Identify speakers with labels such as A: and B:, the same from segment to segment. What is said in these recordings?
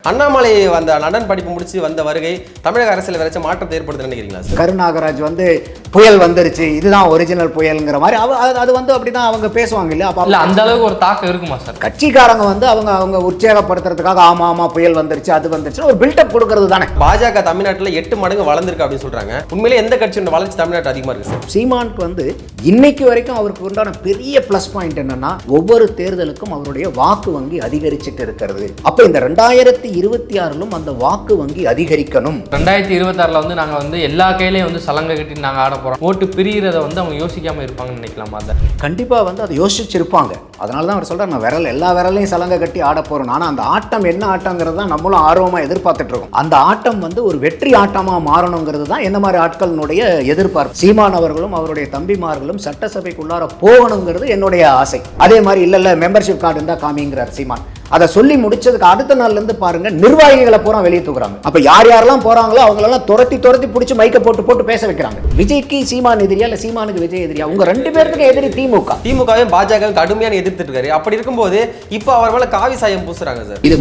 A: அண்ணாமலை வந்த லண்டன் படிப்பு முடிச்சு வந்த வருகை தமிழக அரசியல் வரைச்ச மாற்றத்தை ஏற்படுத்த நினைக்கிறீங்களா சார்?
B: கருநாகராஜ் வந்து புயல் வந்துருச்சு, இதுதான் ஒரிஜினல் புயல்ங்கிற மாதிரி அது வந்து அப்படிதான் அவங்க பேசுவாங்க இல்லையா? அப்ப
C: அந்த அளவுக்கு ஒரு தாக்கம் இருக்குமா சார்?
B: கட்சிக்காரங்க வந்து அவங்க உற்சாகப்படுத்துறதுக்காக ஆமா புயல் வந்துருச்சு அது வந்துருச்சு ஒரு பில்டப் கொடுக்கறது தானே.
A: பாஜக தமிழ்நாட்டில் 8 மடங்கு வளர்ந்துருக்கு அப்படின்னு சொல்றாங்க. உண்மையிலே எந்த கட்சியோட வளர்ச்சி தமிழ்நாட்டு அதிகமா இருக்கு சார்?
B: சீமானுக்கு வந்து இன்னைக்கு வரைக்கும் அவருக்கு உண்டான பெரிய பிளஸ் பாயிண்ட் என்னன்னா ஒவ்வொரு தேர்தலுக்கும் அவருடைய வாக்கு வங்கி அதிகரிச்சுட்டு இருக்கிறது. அப்ப இந்த 2026 அந்த வாக்கு வங்கி அதிகரிக்கணும்.
C: 2026 வந்து நாங்க வந்து எல்லா கையிலையும் வந்து சலங்கை கட்டி நாங்க ஆட போறோம், ஓட்டு பிரிகிறத வந்து அவங்க யோசிக்காம இருப்பாங்கன்னு நினைக்கலாமா? அதை
B: கண்டிப்பா வந்து அதை யோசிச்சிருப்பாங்க. அதனாலதான் அவர் சொல்றாரு, நான் எல்லா விரலையும் சலங்கை கட்டி ஆட போறோம். ஆனா அந்த ஆட்டம் என்ன ஆட்டங்கிறது தான் நம்மளும் ஆர்வமா எதிர்பார்த்துட்டு இருக்கோம். அந்த ஆட்டம் வந்து ஒரு வெற்றி ஆட்டமா மாறணுங்கிறது தான் என்ன மாதிரி ஆட்களுடைய எதிர்பார்ப்பு. சீமான் அவர்களும் அவருடைய தம்பிமார்களும் சட்டசபைக்குள்ளார போகணுங்கிறது என்னுடைய ஆசை. அதே மாதிரி இல்ல மெம்பர்ஷிப் கார்டு இருந்தா காமிங்கிறார் சீமான். அதை சொல்லி முடிச்சதுக்கு அடுத்த நாள்ல இருந்து பாருங்க நிர்வாகிகளை பூரா வெளியே தூக்குறாங்க. அப்ப யாரெல்லாம் போறாங்களோ அவங்களெல்லாம் துரத்தி பிடிச்சி மைக்க போட்டு பேச வைக்கிறாங்க. விஜய்க்கு சீமான் எதிரியா இல்ல சீமானுக்கு விஜய் எதிரியா? உங்க 2 பேருக்கு எதிரி
A: திமுகவையும் பாஜகவும் கடுமையான எதிர்த்துட்டு இருக்காரு. அப்படி இருக்கும்போது இப்ப அவர் மேல காவி சாயம் பூசுறாங்க சார்.
B: இது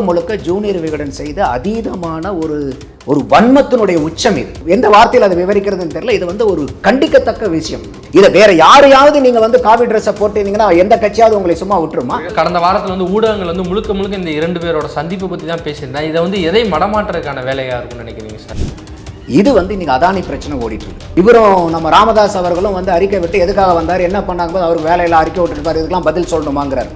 B: முழுக்க ஜூனியர் விகடன் செய்த அதீதமான ஒரு வன்மத்தினுடைய உச்சம். இது எந்த வார்த்தையில் அதை விவரிக்கிறதுன்னு தெரியல. இது வந்து ஒரு கண்டிக்கத்தக்க விஷயம். இதை வேற யாரையாவது நீங்க வந்து காவி ட்ரெஸ்ஸை போட்டீங்கன்னா எந்த கட்சியாவது உங்களை சும்மா விட்டுருமா?
C: கடந்த வாரத்தில் வந்து ஊடகங்கள் வந்து முழுக்க இந்த 2 பேரோட சந்திப்பு பத்தி தான் பேசியிருந்தேன். இதை வந்து எதை மடமாற்றுறதுக்கான வேலையா இருக்கும்னு நினைக்கிறீங்க சார்?
B: இது வந்து இன்னைக்கு அதானி பிரச்சனை ஓடிட்டு இருக்கு. இவரும் நம்ம ராமதாஸ் அவர்களும் வந்து அறிக்கை விட்டு எதுக்காக வந்தார், என்ன பண்ணாங்க, அவருக்கு வேலையில அறிக்கை விட்டுருப்பாரு, இதுக்கெல்லாம் பதில் சொல்லணுமாங்கிறார்.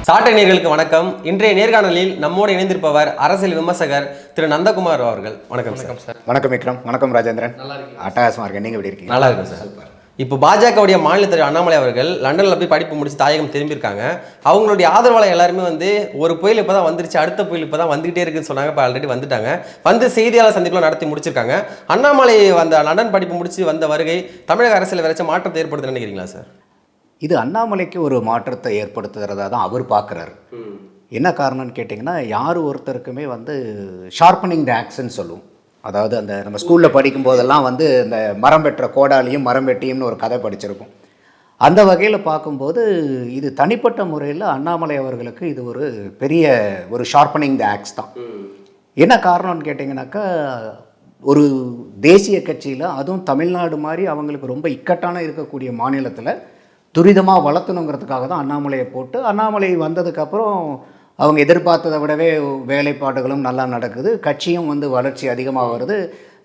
A: சாட்டை நேயர்களுக்கு வணக்கம். இன்றைய நேர்காணலில் நம்மோடு இணைந்திருப்பவர் அரசியல் விமர்சகர் திரு நந்தகுமார் அவர்கள். வணக்கம் சார்.
B: வணக்கம் விக்ரம். வணக்கம் ராஜேந்திரன். அட்டகாசமா இருக்கேன். நீங்க எப்படி இருக்கீங்க?
A: நல்லா இருக்கும் சார். இப்போ பாஜகவுடைய மாநில தலைவர் அண்ணாமலை அவர்கள் லண்டனில் போய் படிப்பு முடிச்சு தாயகம் திரும்பியிருக்காங்க. அவங்களுடைய ஆதரவாளர் எல்லாருமே வந்து ஒரு புயல் இப்போ தான் வந்துருச்சு, அடுத்த புயல் இப்போ தான் வந்துகிட்டே இருக்குன்னு சொன்னாங்க. இப்போ ஆல்ரெடி வந்துட்டாங்க. வந்து செய்தியாளர் சந்திப்புலாம் நடத்தி முடிச்சிருக்காங்க. அண்ணாமலை வந்த லண்டன் படிப்பு முடிச்சு வந்த வருகை தமிழக அரசியல் வரைச்ச மாற்றத்தை ஏற்படுத்த நினைக்கிறீங்களா சார்?
B: இது அண்ணாமலைக்கு ஒரு மாற்றத்தை ஏற்படுத்துகிறதா தான் அவர் பார்க்குறாரு. என்ன காரணம்னு கேட்டிங்கன்னா, யார் ஒருத்தருக்குமே வந்து ஷார்ப்பனிங் த ஆக்ஸ்ன்னு சொல்லுவோம். அதாவது அந்த நம்ம ஸ்கூலில் படிக்கும் போதெல்லாம் வந்து இந்த மரம் வெட்டுற கோடாலியும் மரம் வெட்டியும்னு ஒரு கதை படிச்சிருக்கும். அந்த வகையில் பார்க்கும்போது இது தனிப்பட்ட முறையில் அண்ணாமலை அவர்களுக்கு இது ஒரு பெரிய ஒரு ஷார்ப்பனிங் த ஆக்ஸ் தான். என்ன காரணம்னு கேட்டிங்கனாக்கா, ஒரு தேசிய கட்சியில் அதுவும் தமிழ்நாடு மாதிரி அவங்களுக்கு ரொம்ப இக்கட்டான இருக்கக்கூடிய மாநிலத்தில் துரிதமாக வளர்த்தணுங்கிறதுக்காக தான் அண்ணாமலையை போட்டு, அண்ணாமலை வந்ததுக்கப்புறம் அவங்க எதிர்பார்த்ததை விடவே வேலைப்பாடுகளும் நல்லா நடக்குது. கட்சியும் வந்து வளர்ச்சி அதிகமாக வருது.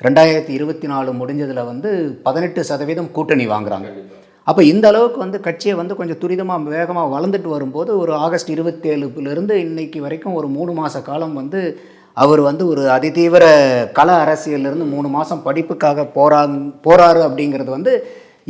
B: 2024 முடிஞ்சதில் வந்து 18% கூட்டணி வாங்குறாங்க. அப்போ இந்த அளவுக்கு வந்து கட்சியை வந்து கொஞ்சம் துரிதமாக வேகமாக வளர்ந்துட்டு வரும்போது ஒரு ஆகஸ்ட் 27 இன்னைக்கு வரைக்கும் ஒரு 3 மாத காலம் வந்து அவர் வந்து ஒரு அதிதீவிர கள அரசியலிருந்து 3 மாதம் படிப்புக்காக போறாரு அப்படிங்கிறது வந்து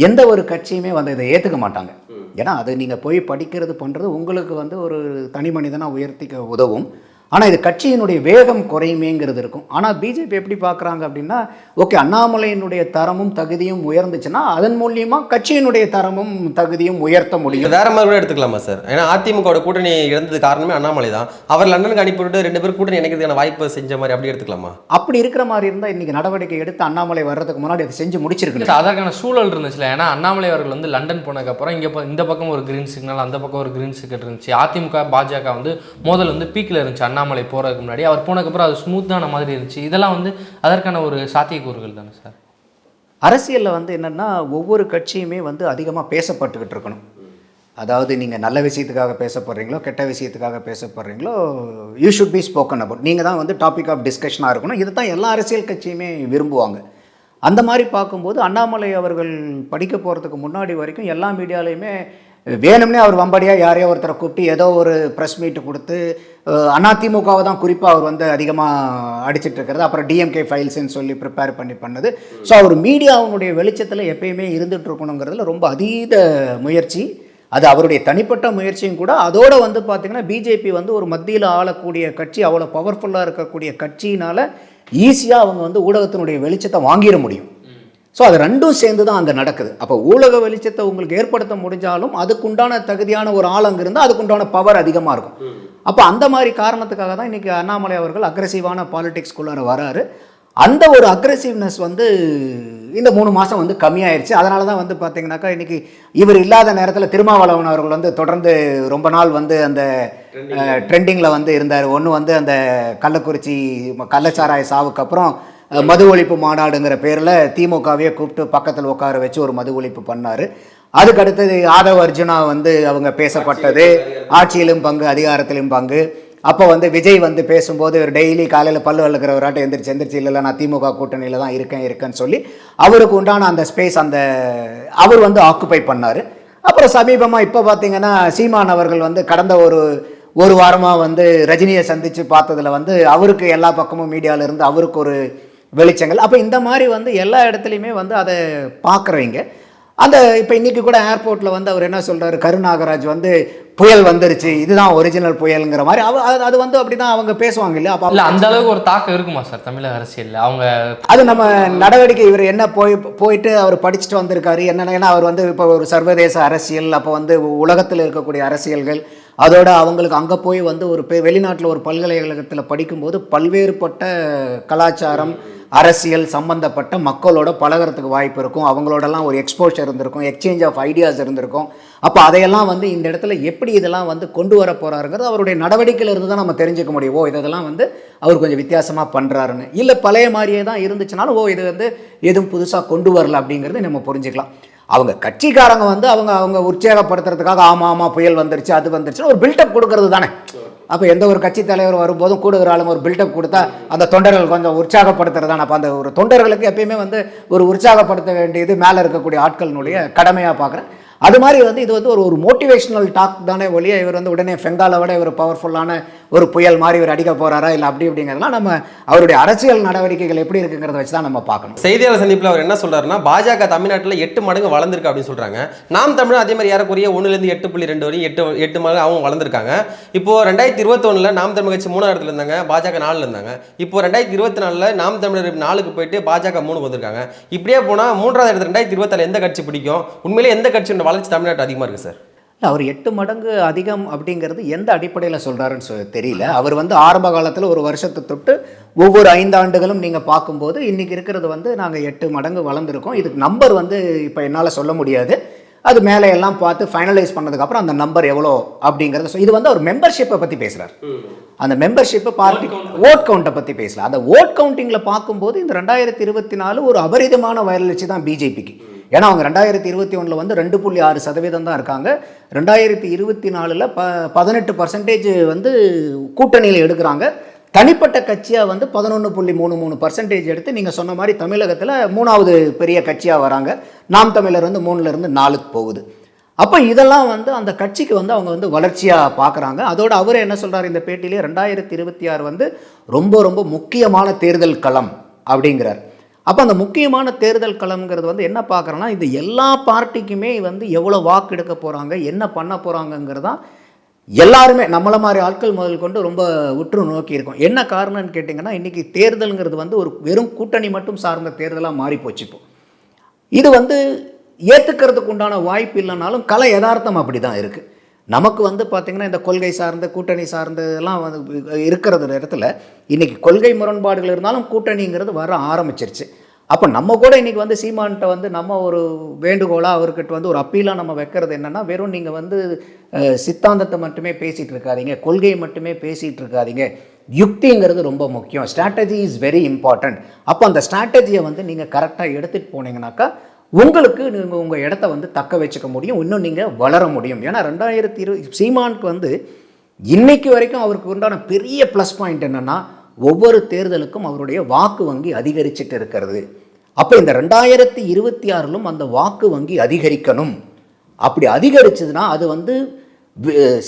B: எந்த ஒரு கட்சியுமே வந்து இதை ஏற்றுக்க மாட்டாங்க. ஏன்னா அது நீங்கள் போய் படிக்கிறது பண்ணுறது உங்களுக்கு வந்து ஒரு தனி மனிதனாக உயர்த்திக்க உதவும். ஆனால் இது கட்சியினுடைய வேகம் குறையுமேங்கிறது இருக்கும். ஆனால் பிஜேபி எப்படி பார்க்குறாங்க அப்படின்னா, ஓகே அண்ணாமலையினுடைய தரமும் தகுதியும் உயர்ந்துச்சுன்னா அதன் மூலியமாக கட்சியினுடைய தரமும் தகுதியும் உயர்த்த முடியும்.
A: வேற மாதிரி கூட எடுத்துக்கலாமா சார்? ஏன்னா அதிமுக கூட்டணி இழந்தது காரணமே அண்ணாமலை தான். அவர் லண்டனுக்கு அனுப்பிவிட்டு 2 பேரும் கூட்டணி இணைக்கிறதுக்கான வாய்ப்பு செஞ்ச மாதிரி அப்படி எடுத்துக்கலாமா?
B: அப்படி இருக்கிற மாதிரி இருந்தால் இன்னைக்கு நடவடிக்கை எடுத்து அண்ணாமலை வர்றதுக்கு முன்னாடி அதை செஞ்சு முடிச்சிருக்கு.
C: அதற்கான சூழல் இருந்துச்சுல. ஏன்னா அண்ணாமலை அவர்கள் வந்து லண்டன் போனதுக்கப்புறம் இங்கே இந்த பக்கம் ஒரு கிரீன் சிக்னல், அந்த பக்கம் ஒரு கிரீன் சிக்னல் இருந்துச்சு. அதிமுக பாஜக வந்து மோதல் வந்து பீக்கில் இருந்துச்சு. அண்ணாமலை போகிறதுக்கு முன்னாடி அவர் போனதுக்கப்புறம் அது ஸ்மூத்தான மாதிரி இருந்துச்சு. இதெல்லாம் வந்து அதற்கான ஒரு சாத்தியக்கூறுகள் தானே சார்?
B: அரசியலில் வந்து என்னென்னா, ஒவ்வொரு கட்சியுமே வந்து அதிகமாக பேசப்பட்டுக்கிட்டு இருக்கணும். அதாவது நீங்கள் நல்ல விஷயத்துக்காக பேசப்படுறீங்களோ கெட்ட விஷயத்துக்காக பேசப்படுறீங்களோ, you should be spoken about. நீங்கள் தான் வந்து டாபிக் ஆஃப் டிஸ்கஷனாக இருக்கணும். இதை தான் எல்லா அரசியல் கட்சியுமே விரும்புவாங்க. அந்த மாதிரி பார்க்கும்போது அண்ணாமலை அவர்கள் படிக்க போகிறதுக்கு முன்னாடி வரைக்கும் எல்லா மீடியாலையுமே வேணும்னே அவர் வம்படியாக யாரையோ ஒருத்தரை கூப்பிட்டு ஏதோ ஒரு ப்ரெஸ் மீட்டு கொடுத்து அதிமுகவை தான் குறிப்பாக அவர் வந்து அதிகமாக அடிச்சிட்டு இருக்கிறது. அப்புறம் டிஎம்கே ஃபைல்ஸ்ன்னு சொல்லி ப்ரிப்பேர் பண்ணது. ஸோ அவர் மீடியாவுடைய வெளிச்சத்தில் எப்பயுமே இருந்துகிட்டு இருக்கணுங்கிறதுல ரொம்ப அதீத முயற்சி. அது அவருடைய தனிப்பட்ட முயற்சியும் கூட. அதோடு வந்து பார்த்திங்கன்னா பிஜேபி வந்து ஒரு மத்தியில் ஆளக்கூடிய கட்சி, அவ்வளோ பவர்ஃபுல்லாக இருக்கக்கூடிய கட்சியினால் ஈஸியாக அவங்க வந்து ஊடகத்தினுடைய வெளிச்சத்தை வாங்கிட முடியும். ஸோ அது ரெண்டும் சேர்ந்து தான் அங்கே நடக்குது. அப்போ ஊடக வெளிச்சத்தை உங்களுக்கு ஏற்படுத்த முடிஞ்சாலும் அதுக்குண்டான தகுதியான ஒரு ஆள் அங்கே இருந்தால் அதுக்குண்டான பவர் அதிகமாக இருக்கும். அப்போ அந்த மாதிரி காரணத்துக்காக தான் இன்றைக்கி அண்ணாமலை அவர்கள் அக்ரெசிவான பாலிடிக்ஸ்குள்ளார வராரு. அந்த ஒரு அக்ரெசிவ்னஸ் வந்து இந்த 3 மாதம் வந்து கம்மியாயிருச்சு. அதனால தான் வந்து பார்த்தீங்கன்னாக்கா இன்றைக்கி இவர் இல்லாத நேரத்தில் திருமாவளவன் அவர்கள் வந்து தொடர்ந்து ரொம்ப நாள் வந்து அந்த ட்ரெண்டிங்கில் வந்து இருந்தார். ஒன்று வந்து அந்த கள்ளக்குறிச்சி கள்ளச்சாராய சாவுக்கு அப்புறம் மது ஒழிப்பு மாநாடுங்கிற பேரில் திமுகவையே கூப்பிட்டு பக்கத்தில் உட்கார வச்சு ஒரு மது ஒழிப்பு பண்ணார். அதுக்கு அடுத்தது ஆதவ் அர்ஜுனா வந்து அவங்க பேசப்பட்டது, ஆட்சியிலும் பங்கு அதிகாரத்திலும் பங்கு. அப்போ வந்து விஜய் வந்து பேசும்போது ஒரு டெய்லி காலையில் பல்லு வளர்க்குறவராட்டம் எந்திரிச்சு இல்லை நான் திமுக கூட்டணியில் தான் இருக்கேன்னு சொல்லி அவருக்கு உண்டான அந்த ஸ்பேஸ் அவர் வந்து ஆக்குப்பை பண்ணார். அப்புறம் சமீபமாக இப்போ பார்த்தீங்கன்னா சீமான் அவர்கள் வந்து கடந்த ஒரு வாரமாக வந்து ரஜினியை சந்தித்து பார்த்ததில் வந்து அவருக்கு எல்லா பக்கமும் மீடியாவில் இருந்து அவருக்கு ஒரு வெளிச்சங்கள். அப்போ இந்த மாதிரி வந்து எல்லா இடத்துலையுமே வந்து அதை பார்க்குறவங்க இப்போ இன்றைக்கி கூட ஏர்போர்ட்டில் வந்து அவர் என்ன சொல்கிறார், கருநாகராஜ் வந்து புயல் வந்துருச்சு, இதுதான் ஒரிஜினல் புயலுங்கிற மாதிரி அது வந்து அப்படி தான் அவங்க பேசுவாங்க இல்லையா? அப்போ
C: இல்லை அந்த அளவுக்கு ஒரு தாக்கம் இருக்குமா சார் தமிழக அரசியலில்? அவங்க
B: அது நம்ம நடவடிக்கை இவர் என்ன போயிட்டு அவர் படிச்சுட்டு வந்திருக்காரு என்னென்னா அவர் வந்து இப்போ ஒரு சர்வதேச அரசியல், அப்போ வந்து உலகத்தில் இருக்கக்கூடிய அரசியல்கள், அதோட அவங்களுக்கு அங்கே போய் வந்து வெளிநாட்டில் ஒரு பல்கலைக்கழகத்தில் படிக்கும்போது பல்வேறுபட்ட கலாச்சாரம் அரசியல் சம்பந்தப்பட்ட மக்களோட பழகிறதுக்கு வாய்ப்பு இருக்கும். அவங்களோடலாம் ஒரு எக்ஸ்போஷர் இருந்திருக்கும், எக்ஸ்சேஞ்ச் ஆஃப் ஐடியாஸ் இருந்திருக்கும். அப்போ அதையெல்லாம் வந்து இந்த இடத்துல எப்படி இதெல்லாம் வந்து கொண்டு வர போகிறாருங்கிறது அவருடைய நடவடிக்கையில் இருந்து தான் நம்ம தெரிஞ்சுக்க முடியும். இதெல்லாம் வந்து அவர் கொஞ்சம் வித்தியாசமாக பண்ணுறாருன்னு. இல்லை பழைய மாதிரியே தான் இருந்துச்சுனாலும் இது வந்து எதுவும் புதுசாக கொண்டு வரல அப்படிங்கிறது நம்ம புரிஞ்சுக்கலாம். அவங்க கட்சிக்காரங்க வந்து அவங்க உற்சாகப்படுத்துறதுக்காக ஆமாம் புயல் வந்துருச்சு அது வந்துருச்சுன்னு ஒரு பில்டப் கொடுக்கறது தானே. அப்போ எந்த ஒரு கட்சி தலைவர் வரும்போதும் கூடுகிற ஆளுங்க ஒரு பில்டப் கொடுத்தா அந்த தொண்டர்கள் கொஞ்சம் உற்சாகப்படுத்துறது தானே. அப்போ அந்த ஒரு தொண்டர்களுக்கு எப்பயுமே வந்து ஒரு உற்சாகப்படுத்த வேண்டியது மேலே இருக்கக்கூடிய ஆட்களினுடைய கடமையாக பார்க்குறேன். அது மாதிரி வந்து இது வந்து ஒரு மோட்டிவேஷனல் டாக் தானே ஒழிய இவர் வந்து உடனே பெங்காலை விட இவர் பவர்ஃபுல்லான ஒரு புயல் மாதிரி இவர் அடிக்க போகிறாரா இல்லை அப்படிங்கிறதுலாம் நம்ம அவருடைய அரசியல் நடவடிக்கைகள் எப்படி இருக்குங்கிறத வச்சு தான் நம்ம பார்க்கணும்.
A: செய்தியாளர் சந்திப்பில் அவர் என்ன சொல்றாருன்னா, பாஜக தமிழ்நாட்டில் 8 மடங்கு வளர்ந்துருக்கு அப்படின்னு சொல்றாங்க. நாம் தமிழ் அதே மாதிரி ஏறக்குறைய 1லேருந்து 8.2 வரையும் 8 மடங்கு அவங்க வளர்ந்துருக்காங்க. இப்போ 2021 நாம் தமிழ் கட்சி 3ஆவது இடத்துல இருந்தாங்க, பாஜக 4ல் இருந்தாங்க. இப்போ 2024 நாம் தமிழர் 4க்கு போயிட்டு பாஜக 3க்கு வந்திருக்காங்க. இப்படியே போனால் 3வது இடத்துல 2024 எந்த கட்சி பிடிக்கும்? உண்மையிலே எந்த கட்சியோட வளர்ச்சி தமிழ்நாட்டு அதிகமாக இருக்குது சார்?
B: அவர் 8 மடங்கு அதிகம் அப்படிங்கிறது எந்த அடிப்படையில் சொல்கிறாருன்னு தெரியல. அவர் வந்து ஆரம்ப காலத்தில் ஒரு வருஷத்தை தொட்டு ஒவ்வொரு 5 ஆண்டுகளும் நீங்கள் பார்க்கும்போது இன்றைக்கி இருக்கிறது வந்து நாங்கள் 8 மடங்கு வளர்ந்துருக்கோம். இதுக்கு நம்பர் வந்து இப்போ என்னால் சொல்ல முடியாது. அது மேலே எல்லாம் பார்த்து ஃபைனலைஸ் பண்ணதுக்கப்புறம் அந்த நம்பர் எவ்வளோ அப்படிங்கிறது இது வந்து அவர் மெம்பர்ஷிப்பை பற்றி பேசுகிறார். அந்த மெம்பர்ஷிப்பை பார்ட்டி ஓட் கவுண்ட்டை பற்றி பேசலாம். அந்த ஓட் கவுண்டிங்கில் பார்க்கும்போது இந்த 2024 ஒரு அபரிதமான வளர்ச்சி தான் பிஜேபிக்கு. ஏன்னா அவங்க 2021 வந்து 2.6% தான் இருக்காங்க. 2024 18% வந்து கூட்டணியில் எடுக்கிறாங்க. தனிப்பட்ட கட்சியாக வந்து 11.33% எடுத்து நீங்கள் சொன்ன மாதிரி தமிழகத்தில் 3வது பெரிய கட்சியாக வராங்க. நாம் தமிழர் வந்து 3லேருந்து 4க்கு போகுது. அப்போ இதெல்லாம் வந்து அந்த கட்சிக்கு வந்து அவங்க வந்து வளர்ச்சியாக பார்க்குறாங்க. அதோடு அவர் என்ன சொல்கிறார் இந்த பேட்டியிலே, 2026 வந்து ரொம்ப ரொம்ப முக்கியமான தேர்தல் களம் அப்படிங்கிறார். அப்போ அந்த முக்கியமான தேர்தல் களம்ங்கிறது வந்து என்ன பார்க்குறோன்னா, இது எல்லா பார்ட்டிக்குமே வந்து எவ்வளோ வாக்கு எடுக்க போகிறாங்க, என்ன பண்ண போகிறாங்கங்கிறது தான் எல்லாருமே நம்மளை மாதிரி ஆட்கள் முதல் கொண்டு ரொம்ப உற்று நோக்கி இருக்கோம். என்ன காரணம்னு கேட்டிங்கன்னா, இன்றைக்கி தேர்தலுங்கிறது வந்து ஒரு வெறும் கூட்டணி மட்டும் சார்ந்த தேர்தலாக மாறி போச்சுப்போம். இது வந்து ஏற்றுக்கிறதுக்கு உண்டான வாய்ப்பு இல்லைனாலும் கலை யதார்த்தம் அப்படி தான் இருக்குது. நமக்கு வந்து பார்த்திங்கன்னா இந்த கொள்கை சார்ந்த கூட்டணி சார்ந்தெல்லாம் வந்து இருக்கிறது இடத்துல இன்றைக்கி கொள்கை முரண்பாடுகள் இருந்தாலும் கூட்டணிங்கிறது வர ஆரம்பிச்சிருச்சு. அப்போ நம்ம கூட இன்றைக்கி வந்து சீமான்கிட்ட வந்து நம்ம ஒரு வேண்டுகோளாக அவர்கிட்ட வந்து ஒரு அப்பீலாக நம்ம வைக்கிறது என்னென்னா, வெறும் நீங்கள் வந்து சித்தாந்தத்தை மட்டுமே பேசிகிட்டு இருக்காதீங்க, கொள்கையை மட்டுமே பேசிகிட்டு இருக்காதீங்க, யுக்திங்கிறது ரொம்ப முக்கியம், ஸ்ட்ராட்டஜி இஸ் வெரி இம்பார்ட்டன்ட். அப்போ அந்த ஸ்ட்ராட்டஜியை வந்து நீங்கள் கரெக்டாக எடுத்துகிட்டு போனீங்கன்னாக்கா உங்களுக்கு நீங்கள் உங்கள் இடத்த வந்து தக்க வச்சுக்க முடியும், இன்னும் நீங்கள் வளர முடியும். ஏன்னா 2020 சீமானுக்கு வந்து இன்னைக்கு வரைக்கும் அவருக்கு உண்டான பெரிய ப்ளஸ் பாயிண்ட் என்னென்னா, ஒவ்வொரு தேர்தலுக்கும் அவருடைய வாக்கு வங்கி அதிகரிச்சுட்டு இருக்கிறது. அப்போ இந்த 2026லும் அந்த வாக்கு வங்கி அதிகரிக்கணும். அப்படி அதிகரிச்சதுன்னா அது வந்து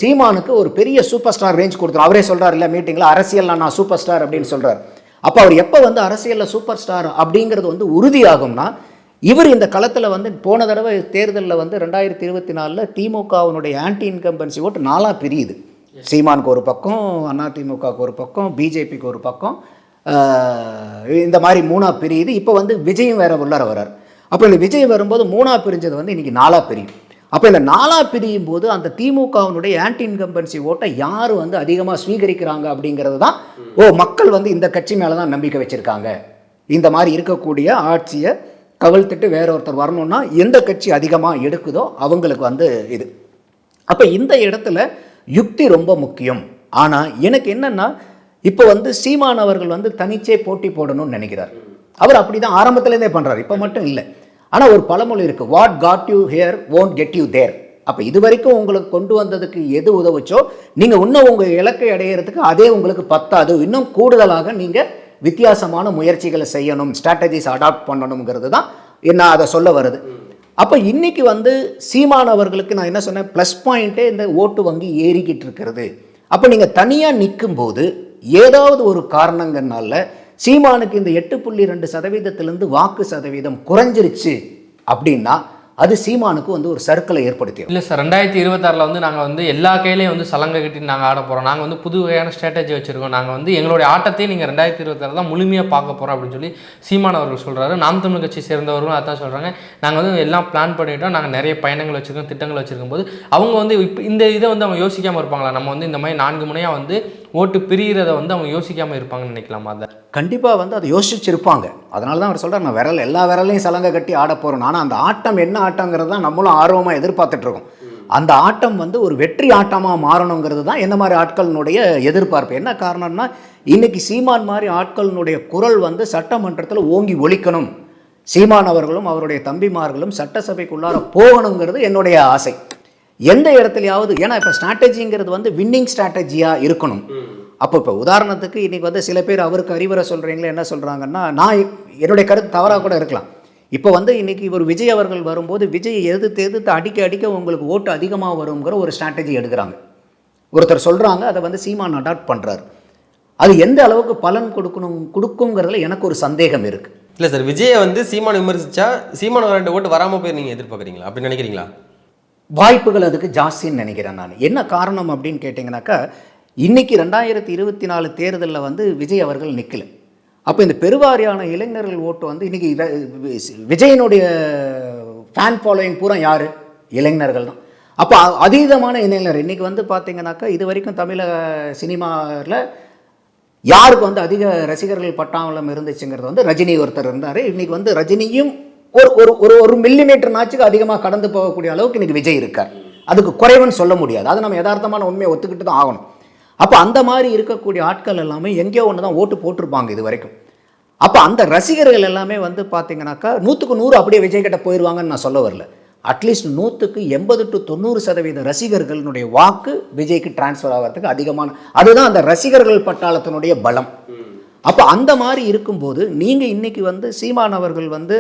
B: சீமானுக்கு ஒரு பெரிய சூப்பர் ஸ்டார் ரேஞ்ச் கொடுத்துரும். அவரே சொல்கிறார் இல்லை மீட்டிங்கில், அரசியல் நான் சூப்பர் ஸ்டார் அப்படின்னு சொல்கிறார். அப்போ அவர் எப்போ வந்து அரசியலில் சூப்பர் ஸ்டார் அப்படிங்கிறது வந்து உறுதியாகும்னா, இவர் இந்த களத்தில் வந்து போன தடவை தேர்தலில் வந்து 2024 திமுகவினுடைய ஆன்டி இன்கம்பன்சி ஓட்டு 4ஆக பிரியுது. சீமானுக்கு ஒரு பக்கம், அதிமுகவுக்கு ஒரு பக்கம், பிஜேபிக்கு ஒரு பக்கம், இந்த மாதிரி 3ஆக பிரியுது. இப்போ வந்து விஜயும் வேற உள்ளார வர்றார். அப்போ இந்த விஜய் வரும்போது 3ஆக பிரிஞ்சது வந்து இன்றைக்கி 4ஆக பிரியும். அப்போ இந்த 4ஆக பிரியும் போது அந்த திமுகவினுடைய ஆன்டி இன்கம்பன்சி ஓட்டை யார் வந்து அதிகமாக ஸ்வீகரிக்கிறாங்க அப்படிங்கிறது தான் மக்கள் வந்து இந்த கட்சி மேலே தான் நம்பிக்கை வச்சுருக்காங்க இந்த மாதிரி இருக்கக்கூடிய ஆட்சியை கவிழ்த்துட்டு வேற ஒருத்தர் வரணும்னா எந்த கட்சி அதிகமாக எடுக்குதோ அவங்களுக்கு வந்து இது. அப்போ இந்த இடத்துல யுக்தி ரொம்ப முக்கியம். ஆனால் எனக்கு என்னன்னா இப்போ வந்து சீமான் அவர்கள் வந்து தனிச்சே போட்டி போடணும்னு நினைக்கிறார். அவர் அப்படி தான் ஆரம்பத்துலேருந்தே பண்ணுறாரு, இப்போ மட்டும் இல்லை. ஆனால் ஒரு பழமொழி இருக்குது, what got you here won't get you there. அப்போ இது வரைக்கும் உங்களுக்கு கொண்டு வந்ததுக்கு எது உதவுச்சோ நீங்கள் இன்னும் உங்கள் இலக்கை அடையிறதுக்கு அதே உங்களுக்கு பத்தாது, இன்னும் கூடுதலாக நீங்கள் வித்தியாசமான முயற்சிகளை செய்யணும், ஸ்ட்ராட்டஜிஸ் அடாப்ட் பண்ணணுங்கிறது தான் என்ன அதை சொல்ல வருது. அப்போ இன்னைக்கு வந்து சீமான் அவர்களுக்கு நான் என்ன சொன்னேன், ப்ளஸ் பாயிண்ட்டே இந்த ஓட்டு வங்கி ஏறிக்கிட்டு இருக்கிறது. அப்போ நீங்கள் தனியாக நிற்கும்போது ஏதாவது ஒரு காரணங்கள்னால சீமானுக்கு இந்த 8.2% வாக்கு சதவீதம் குறைஞ்சிருச்சு அப்படின்னா அது சீமானுக்கு வந்து ஒரு சர்க்கிளை ஏற்படுத்திடும்.
C: இல்லை சார், 2026 வந்து நாங்கள் வந்து எல்லா கையிலையும் வந்து சலங்கை கட்டி நாங்கள் ஆட போகிறோம், நாங்கள் வந்து புது வகையான ஸ்ட்ராட்டஜி வச்சுருக்கோம், நாங்கள் வந்து எங்களுடைய ஆட்டத்தையும் நீங்கள் 2026 தான் முழுமையாக பார்க்க போகிறோம் அப்படின்னு சொல்லி சீமான் அவர்கள் சொல்கிறாரு. நாம் தமிழ் கட்சி சேர்ந்தவர்களும் அதான் சொல்கிறாங்க, நாங்கள் வந்து எல்லாம் பிளான் பண்ணிட்டோம், நாங்கள் நிறைய பயணங்கள் வச்சுருக்கோம், திட்டங்கள் வச்சுருக்கும் போது அவங்க வந்து இப்போ இந்த இதை வந்து அவங்க யோசிக்காமல் இருப்பாங்களா, நம்ம வந்து இந்த மாதிரி 4 முனையாக வந்து ஓட்டு பிரிகிறத வந்து அவங்க யோசிக்காமல் இருப்பாங்கன்னு நினைக்கலாமா? அதை
B: கண்டிப்பாக வந்து அதை யோசிச்சிருப்பாங்க. அதனால தான் அவர் சொல்கிறார், நான் எல்லா விரலையும் சலங்கை கட்டி ஆட போகிறோம். ஆனால் அந்த ஆட்டம் என்ன ஆட்டங்கிறது தான் நம்மளும் ஆர்வமாக எதிர்பார்த்துட்ருக்கோம். அந்த ஆட்டம் வந்து ஒரு வெற்றி ஆட்டமாக மாறணுங்கிறது தான் என்ன மாதிரி ஆட்களினுடைய எதிர்பார்ப்பு. என்ன காரணம்னா இன்னைக்கு சீமான் மாதிரி ஆட்களினுடைய குரல் வந்து சட்டமன்றத்தில் ஓங்கி ஒலிக்கணும், சீமான் அவர்களும் அவருடைய தம்பிமார்களும் சட்டசபைக்குள்ளார போகணுங்கிறது என்னுடைய ஆசை. எந்த இடத்துலையாவது, ஏன்னா இப்போ ஸ்ட்ராட்டஜிங்கிறது வந்து வின்னிங் ஸ்ட்ராட்டஜியாக இருக்கணும். இப்போ உதாரணத்துக்கு இன்றைக்கி வந்து சில பேர் அவருக்கு அறிவுரை சொல்கிறீங்களே என்ன சொல்கிறாங்கன்னா, நான் என்னுடைய கருத்து தவறாக கூட இருக்கலாம். இப்போ வந்து இன்றைக்கி ஒரு விஜய் அவர்கள் வரும்போது விஜய் எதிர்த்து அடிக்க உங்களுக்கு ஓட்டு அதிகமாக வருங்கிற ஒரு ஸ்ட்ராட்டஜி எடுக்கிறாங்க. ஒருத்தர் சொல்கிறாங்க, அதை வந்து சீமான் அடாப்ட் பண்ணுறாரு. அது எந்த அளவுக்கு பலன் கொடுக்குங்கிறதுல எனக்கு ஒரு சந்தேகம் இருக்குது.
A: இல்லை சார், விஜயை வந்து சீமான் விமர்சிச்சா சீமான் 2 ஓட்டு வராமல் போய் நீங்கள் எதிர்பார்க்குறீங்களா, அப்படின்னு நினைக்கிறீங்களா?
B: வாய்ப்புகள் அதுக்கு ஜாஸ்தின்னு நினைக்கிறேன் நான். என்ன காரணம் அப்படின்னு கேட்டிங்கனாக்கா, இன்றைக்கி 2024 தேர்தலில் வந்து விஜய் அவர்கள் நிற்கல. அப்போ இந்த பெருவாரியான இளைஞர்கள் ஓட்டு வந்து இன்றைக்கி விஜயனுடைய ஃபேன் ஃபாலோயிங் பூரா யார்? இளைஞர்கள் தான். அப்போ அதீதமான இளைஞர் இன்றைக்கி வந்து பார்த்திங்கனாக்கா, இது வரைக்கும் தமிழக சினிமாவில் யாருக்கு வந்து அதிக ரசிகர்கள் பட்டாளம் இருந்துச்சுங்கிறது வந்து ரஜினி ஒருத்தர் இருந்தார். இன்றைக்கி வந்து ரஜினியும் ஒரு மில்லிமீட்டர் நாச்சுக்கு அதிகமாக கடந்து போகக்கூடிய அளவுக்கு இன்றைக்கி விஜய் இருக்கார். அதுக்கு குறைவுன்னு சொல்ல முடியாது, அது நம்ம யதார்த்தமான உண்மையை ஒத்துக்கிட்டு தான் ஆகணும். அப்போ அந்த மாதிரி இருக்கக்கூடிய ஆட்கள் எல்லாமே எங்கேயோ ஒன்று தான் ஓட்டு போட்டிருப்பாங்க இது வரைக்கும். அப்போ அந்த ரசிகர்கள் எல்லாமே வந்து பார்த்தீங்கன்னாக்கா 100க்கு 100 அப்படியே விஜய் கிட்ட போயிடுவாங்கன்னு நான் சொல்ல வரல. அட்லீஸ்ட் 100க்கு 80 to 90% ரசிகர்களுடைய வாக்கு விஜய்க்கு டிரான்ஸ்ஃபர் ஆகிறதுக்கு அதிகமான, அதுதான் அந்த ரசிகர்கள் பட்டாளத்தினுடைய பலம். அப்போ அந்த மாதிரி இருக்கும்போது நீங்கள் இன்னைக்கு வந்து சீமான் அவர்கள் வந்து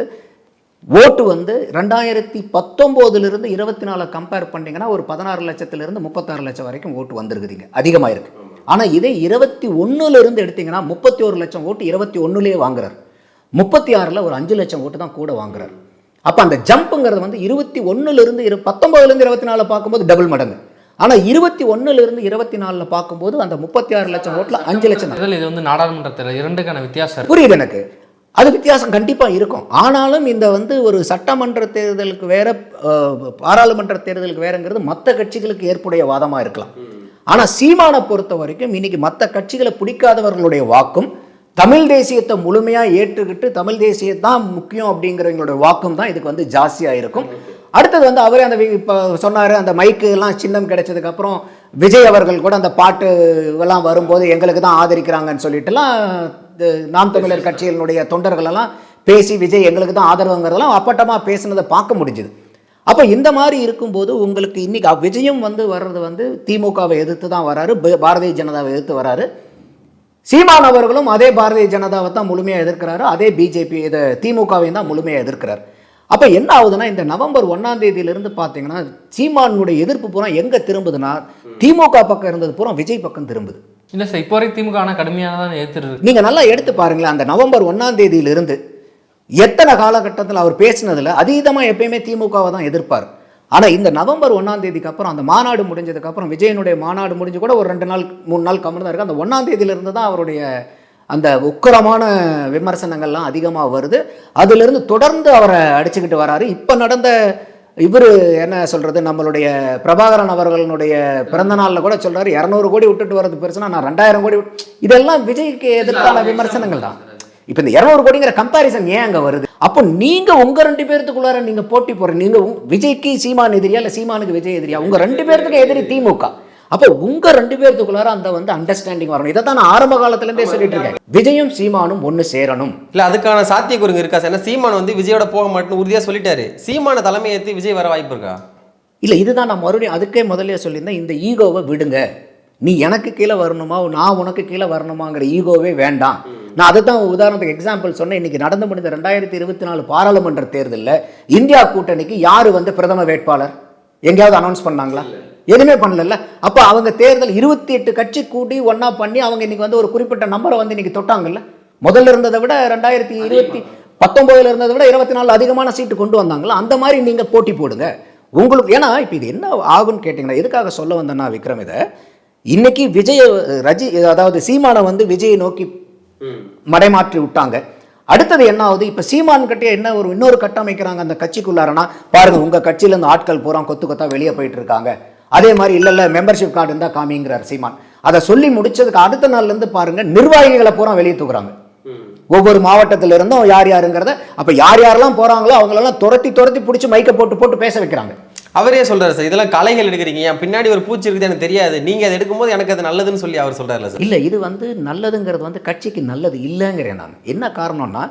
B: ஓட்டு வந்து 2019 24 கம்பேர் பண்ணிங்கன்னா ஒரு 16 லட்சத்திலிருந்து 36 லட்சம் வரைக்கும் ஓட்டு வந்திருக்குதுங்க, அதிகமாக இருக்குது. ஆனால் இதே 21 எடுத்திங்கன்னா 31 லட்சம் ஓட்டு 21 வாங்குறார், 36 ஒரு 5 லட்சம் ஓட்டு தான் கூட வாங்குறார். அப்போ அந்த ஜம்புங்கிறது வந்து 21 19 24 பார்க்கும்போது டபுள் மடங்கு. ஆனால் 21 24 பார்க்கும்போது அந்த 36 லட்சம் ஓட்டில் 5 லட்சம்.
C: இது வந்து நாடாளுமன்றத்தில் 2க்கான வித்தியாசம்
B: புரியுது எனக்கு, அது வித்தியாசம் கண்டிப்பாக இருக்கும். ஆனாலும் இந்த வந்து ஒரு சட்டமன்ற தேர்தலுக்கு வேற, பாராளுமன்ற தேர்தலுக்கு வேறங்கிறது மற்ற கட்சிகளுக்கு ஏற்புடைய வாதமாக இருக்கலாம். ஆனால் சீமானை பொறுத்த வரைக்கும் இன்னைக்கு மற்ற கட்சிகளை பிடிக்காதவர்களுடைய வாக்கும் தமிழ் தேசியத்தை முழுமையாக ஏற்றுக்கிட்டு தமிழ் தேசியத்தான் முக்கியம் அப்படிங்கிறவங்களுடைய வாக்கும் தான் இதுக்கு வந்து ஜாஸ்தியாக இருக்கும். அடுத்தது வந்து அவரே அந்த இப்போ சொன்னார், அந்த மைக்கு எல்லாம் சின்னம் கிடைச்சதுக்கப்புறம் விஜய் அவர்கள் கூட அந்த பாட்டு எல்லாம் வரும்போது எங்களுக்கு தான் ஆதரிக்கிறாங்கன்னு சொல்லிட்டுலாம் நாம் தமிழர் கட்சியினுடைய தொண்டர்களெல்லாம் பேசி விஜய் எங்களுக்கு தான் ஆதரவுங்கிறதெல்லாம் அப்பட்டமாக பேசுனதை பார்க்க முடிஞ்சுது. அப்போ இந்த மாதிரி இருக்கும்போது உங்களுக்கு இன்னைக்கு விஜயம் வந்து வர்றது வந்து திமுகவை எதிர்த்து தான் வராரு, பாரதிய ஜனதாவை எதிர்த்து வராரு. சீமான் அவர்களும் அதே பாரதிய ஜனதாவை தான் முழுமையாக எதிர்க்கிறாரு, அதே பிஜேபி இதை திமுகவையும் தான் முழுமையாக எதிர்க்கிறார். அப்போ என்ன ஆகுதுன்னா, இந்த நவம்பர் 1ஆம் தேதியிலிருந்து பார்த்தீங்கன்னா சீமானுடைய எதிர்ப்பு பூரா எங்கே திரும்புதுன்னா திமுக பக்கம் இருந்தது பூரா விஜய் பக்கம் திரும்புது.
C: இல்லை சார், இப்போ வரைக்கும் திமுக ஆனால் கடுமையானதான் எடுத்துருக்கு.
B: நீங்கள் நல்லா எடுத்து பாருங்களேன், அந்த நவம்பர் 1ஆம் தேதியிலிருந்து எத்தனை காலகட்டத்தில் அவர் பேசினதில் அதீதமாக எப்பயுமே திமுகவை தான் எதிர்ப்பார். ஆனால் இந்த நவம்பர் 1ஆம் தேதிக்கு அப்புறம் அந்த மாநாடு முடிஞ்சதுக்கப்புறம் விஜயனுடைய மாநாடு முடிஞ்சு கூட ஒரு 2 நாள் 3 நாள் கம்மி தான் இருக்குது. அந்த 1ஆம் தேதியிலிருந்து தான் அவருடைய அந்த உக்கிரமான விமர்சனங்கள்லாம் அதிகமாக வருது. அதிலிருந்து தொடர்ந்து அவரை அடிச்சுக்கிட்டு வராரு. இப்போ நடந்த இவர் என்ன சொல்கிறது, நம்மளுடைய பிரபாகரன் அவர்களுடைய பிறந்த நாளில் கூட சொல்கிறார், 200 கோடி விட்டுட்டு வர்றது பெருசுனா நான் 2000 கோடி. இதெல்லாம் விஜய்க்கு எதிர்ப்பான விமர்சனங்கள் தான். இப்போ இந்த 200 கோடிங்கிற கம்பாரிசன் ஏன் அங்கே வருது? அப்போ நீங்க உங்க 2 பேர்த்துக்குள்ளார நீங்க போட்டி போடுற, நீங்க விஜய்க்கு சீமான் எதிரியா இல்லை சீமானுக்கு விஜய் எதிரியா? உங்க 2 பேர்த்துக்கு எதிரி திமுக. அப்போ உங்க 2 பேர்த்துக்குள்ளார அந்த வந்து அண்டர்ஸ்டாண்டிங் வரணும். இதை தான் நான் ஆரம்ப காலத்துல இருந்தே சொல்லிட்டு இருக்கேன். விஜயும் சீமானும் ஒன்னு சேரணும்.
A: இல்ல அதுக்கான சாத்தியக்கூறுங்க இருக்கா சார்? ஏன்னா சீமான் வந்து விஜயோட போக மாட்டேன்னு உறுதியா சொல்லிட்டாரு. சீமான தலைமை ஏற்றி விஜய் வர வாய்ப்பு இருக்கா?
B: இல்ல இதுதான் நான் மறுபடியும் அதுக்கே முதல்ல சொல்லியிருந்தேன், இந்த ஈகோவை விடுங்க. நீ எனக்கு கீழே வரணுமா, நான் உனக்கு கீழே வரணுமாங்கிற ஈகோவே வேண்டாம். நான் அதுதான் உதாரணத்துக்கு எக்ஸாம்பிள் சொன்னேன். இன்னைக்கு நடந்து முடிந்த 2024 பாராளுமன்ற தேர்தலில் இந்தியா கூட்டணிக்கு யாரு வந்து பிரதம வேட்பாளர் எங்கேயாவது அனௌன்ஸ் பண்ணாங்களா? எதுவுமே பண்ணல. அப்போ அவங்க தேர்தல் 28 கட்சி கூட்டி ஒன்னா பண்ணி அவங்க இன்னைக்கு வந்து ஒரு குறிப்பிட்ட நம்பரை வந்து இன்னைக்கு தொட்டாங்கல்ல. முதல்ல இருந்ததை விட 2019 இருந்ததை விட 24 அதிகமான சீட்டு கொண்டு வந்தாங்களா? அந்த மாதிரி நீங்க போட்டி போடுங்க உங்களுக்கு. ஏன்னா இப்போ இது என்ன ஆகும்னு கேட்டிங்கன்னா, எதுக்காக சொல்ல வந்தேன்னா விக்ரம், இதை இன்னைக்கு விஜய் அதாவது சீமானை வந்து விஜயை நோக்கி மடைமாற்றி விட்டாங்க. அடுத்தது என்ன ஆகுது? இப்போ சீமான் கட்டிய என்ன இன்னொரு கட்டமைக்கிறாங்க அந்த கட்சிக்குள்ளாரனா, பாருங்க உங்க கட்சியில இருந்து ஆட்கள் பூரா கொத்து கொத்தா வெளியே போயிட்டு இருக்காங்க. அதே மாதிரி இல்ல மெம்பர்ஷிப் கார்டு இருந்தா காமிங்கிறார் சீமான். அதை சொல்லி முடிச்சதுக்கு அடுத்த நாள்ல இருந்து பாருங்க நிர்வாகிகளை பூரா வெளியே தூக்குறாங்க. ஒவ்வொரு மாவட்டத்தில இருந்தும் யார் யாருங்கிறத, அப்ப யார் யாரெல்லாம் போறாங்களோ அவங்களெல்லாம் துரத்தி பிடிச்சி மைக்க போட்டு பேச வைக்கிறாங்க.
A: அவரே சொல்றாரு சார், இதெல்லாம் கலைகள் எடுக்கிறீங்க, என் பின்னாடி ஒரு பூச்சி இருக்குது எனக்கு தெரியாது, நீங்க அதை எடுக்கும்போது எனக்கு அது நல்லதுன்னு சொல்லி அவர் சொல்றாருல சார்.
B: இல்ல இது வந்து நல்லதுங்கிறது வந்து கட்சிக்கு நல்லது இல்லைங்கிறேன் நான். என்ன காரணம்னா,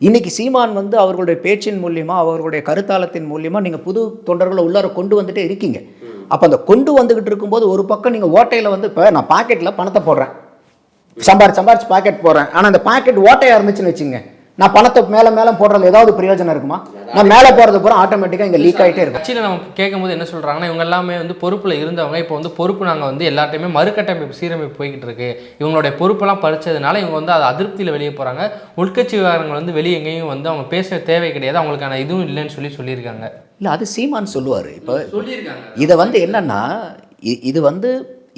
B: இன்னைக்கு சீமான் வந்து அவர்களுடைய பேச்சின் மூலியமா அவர்களுடைய கருத்தாளத்தின் மூலியமா நீங்க புது தொண்டர்களை உள்ளார கொண்டு வந்துட்டே இருக்கீங்க. அப்ப அந்த கொண்டு வந்துகிட்டு இருக்கும்போது ஒரு பக்கம் நீங்க ஓட்டையில வந்து, இப்ப நான் பாக்கெட்ல பணத்தை போடுறேன், சம்பாரிச்சு பாக்கெட் போடுறேன், ஆனா அந்த பாக்கெட் ஓட்டையா இருந்துச்சுன்னு வச்சுங்க, நான் பணத்தை மேல போடுறது ஏதாவது பிரயோஜனம் இருக்குமா? நான் மேலே போறது பூரா ஆட்டோமேட்டிக்கா இங்க லீக் ஆகிட்டே இருக்கும்.
C: கட்சியில் நம்ம கேட்கும்போது என்ன சொல்றாங்கன்னா, இவங்க எல்லாமே வந்து பொறுப்புல இருந்தவங்க, இப்போ வந்து பொறுப்பு நாங்கள் வந்து எல்லாத்தையுமே மறுகட்டமைப்பு சீரமைப்பு போய்கிட்டு இருக்கு, இவங்களுடைய பொறுப்பெல்லாம் பறிச்சதுனால இவங்க வந்து அது அதிருப்தியில் வெளியே போறாங்க, உள்கட்சி விவகாரங்கள் வந்து வெளியே எங்கேயும் வந்து அவங்க பேச தேவை கிடையாது, அவங்களுக்கான இதுவும் இல்லைன்னு சொல்லியிருக்காங்க. இல்லை அது
B: சீமான் சொல்லுவார். இப்போ இதை வந்து என்னன்னா, இது வந்து